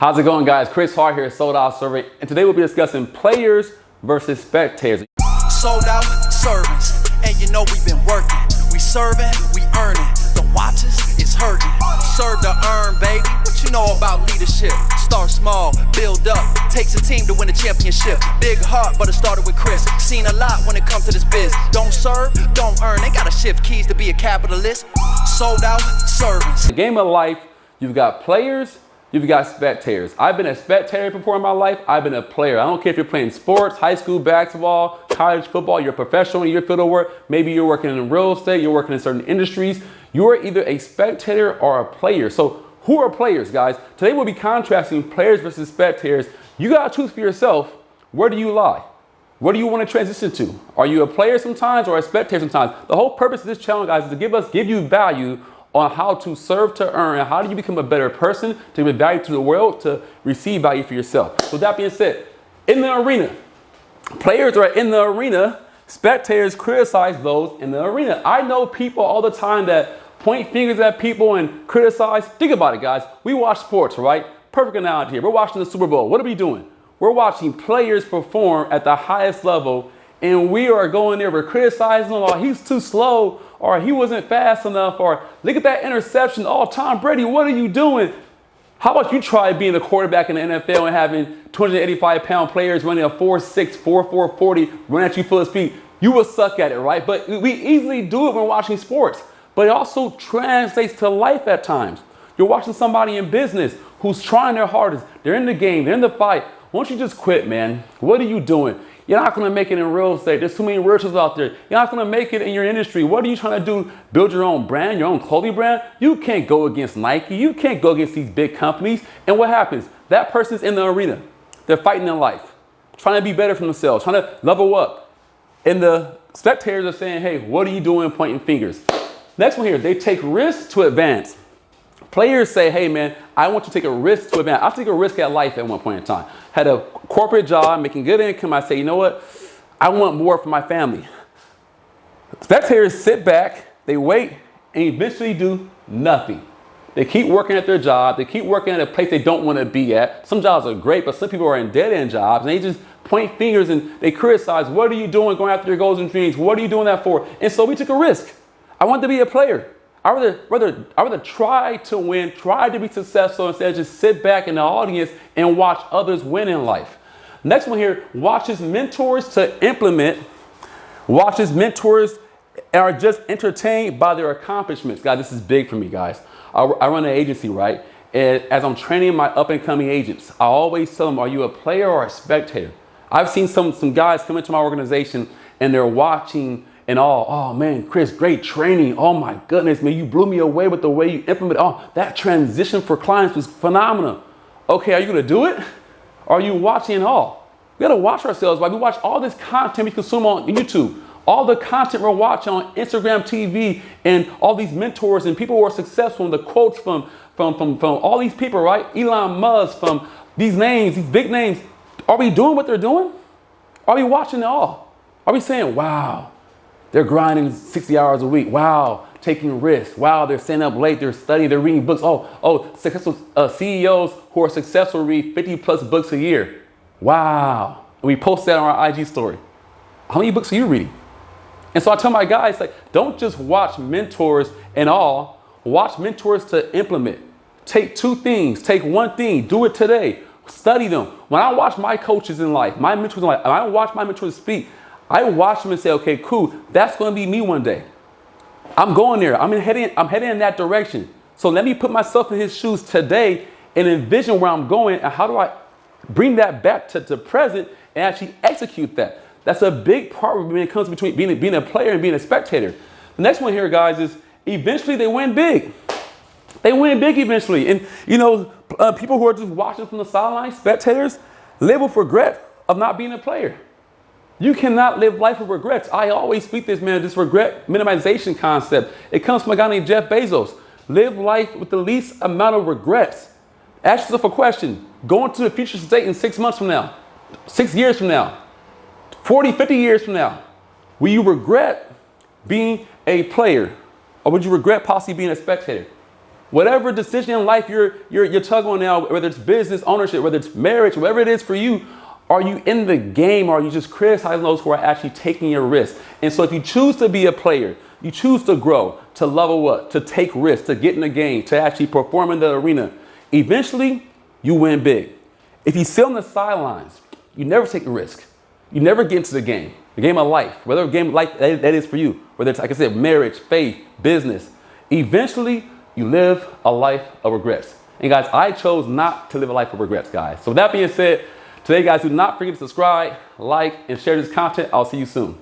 How's it going, guys? Chris Hart here, Sold Out Survey, and today we'll be discussing players versus spectators. Sold out servants, and you know we've been working. We serving, we earning. The watches is hurting. Serve to earn, baby. What you know about leadership? Start small, build up. Takes a team to win a championship. Big heart, but it started with Chris. Seen a lot when it comes to this biz. Don't serve, don't earn. They gotta shift keys to be a capitalist. Sold out servants. The game of life, you've got players, you've got spectators. I've been a spectator before in my life. I've been a player. I don't care if you're playing sports, high school basketball, college football, you're a professional in your field of work. Maybe you're working in real estate, you're working in certain industries. You're either a spectator or a player. So who are players, guys? Today we'll be contrasting players versus spectators. You gotta choose for yourself, where do you lie? What do you want to transition to? Are you a player sometimes or a spectator sometimes? The whole purpose of this channel, guys, is to give you value on how to serve to earn, and how do you become a better person to give value to the world, to receive value for yourself. So with that being said, in the arena, players are in the arena, spectators criticize those in the arena. I know people all the time that point fingers at people and criticize. Think about it, guys. We watch sports, right? Perfect analogy here. We're watching the Super Bowl. What are we doing? We're watching players perform at the highest level, and we are going there, we're criticizing them, or he's too slow, or he wasn't fast enough, or look at that interception. Oh, Tom Brady, what are you doing? How about you try being a quarterback in the NFL and having 285-pound players running a 4.6, 4.4 40, run at you full of speed? You will suck at it, right? But we easily do it when watching sports. But it also translates to life at times. You're watching somebody in business who's trying their hardest. They're in the game, they're in the fight. Why don't you just quit, man? What are you doing? You're not going to make it in real estate. There's too many realtors out there. You're not going to make it in your industry. What are you trying to do? Build your own brand, your own clothing brand? You can't go against Nike. You can't go against these big companies. And what happens? That person's in the arena. They're fighting in life, trying to be better for themselves, trying to level up. And the spectators are saying, hey, what are you doing, pointing fingers? Next one here, they take risks to advance. Players say, hey, man, I want you to take a risk to advance. I took a risk at life at one point in time. Had a corporate job, making good income. I say, you know what? I want more for my family. Spectators sit back, they wait, and eventually do nothing. They keep working at their job. They keep working at a place they don't want to be at. Some jobs are great, but some people are in dead-end jobs, and they just point fingers and they criticize. What are you doing going after your goals and dreams? What are you doing that for? And so we took a risk. I wanted to be a player. I rather try to win, try to be successful instead of just sit back in the audience and watch others win in life. Next one here, watches mentors to implement. Watches mentors are just entertained by their accomplishments. Guys, this is big for me, guys. I run an agency, right? And as I'm training my up and coming agents, I always tell them, are you a player or a spectator? I've seen some guys come into my organization and they're watching and all, oh man, Chris, great training. Oh my goodness, man, you blew me away with the way you implement. Oh, that transition for clients was phenomenal. Okay, are you gonna do it? Or are you watching it all? We gotta watch ourselves, right? We watch all this content we consume on YouTube, all the content we're watching on Instagram TV, and all these mentors and people who are successful, and the quotes from all these people, right? Elon Musk, from these names, these big names. Are we doing what they're doing? Are we watching it all? Are we saying, wow, they're grinding 60 hours a week. Wow, taking risks. Wow, they're staying up late. They're studying. They're reading books. Oh, successful CEOs who are successful read 50 plus books a year. Wow. And we post that on our IG story. How many books are you reading? And so I tell my guys, like, don't just watch mentors and all. Watch mentors to implement. Take two things. Take one thing. Do it today. Study them. When I watch my coaches in life, my mentors in life, and I watch my mentors speak, I watch them and say, okay, cool, that's going to be me one day. I'm going there. I'm heading in that direction. So let me put myself in his shoes today and envision where I'm going, and how do I bring that back to the present and actually execute that. That's a big part when it comes between being a player and being a spectator. The next one here, guys, is eventually they win big. They win big eventually. And, you know, people who are just watching from the sidelines, spectators, live with regret of not being a player. You cannot live life with regrets. I always speak this regret minimization concept. It comes from a guy named Jeff Bezos. Live life with the least amount of regrets. Ask yourself a question. Go into the future state in 6 months from now, 6 years from now, 40, 50 years from now. Will you regret being a player, or would you regret possibly being a spectator? Whatever decision in life you're tugging on now, whether it's business ownership, whether it's marriage, whatever it is for you, are you in the game or are you just criticizing those who are actually taking your risk? And so if you choose to be a player, you choose to grow, to level up, to take risks, to get in the game, to actually perform in the arena, eventually you win big. If you sit on the sidelines, you never take a risk. You never get into the game of life, whatever game of life that is for you, whether it's, like I said, marriage, faith, business. Eventually, you live a life of regrets. And guys, I chose not to live a life of regrets, guys. So with that being said, today, guys, do not forget to subscribe, like, and share this content. I'll see you soon.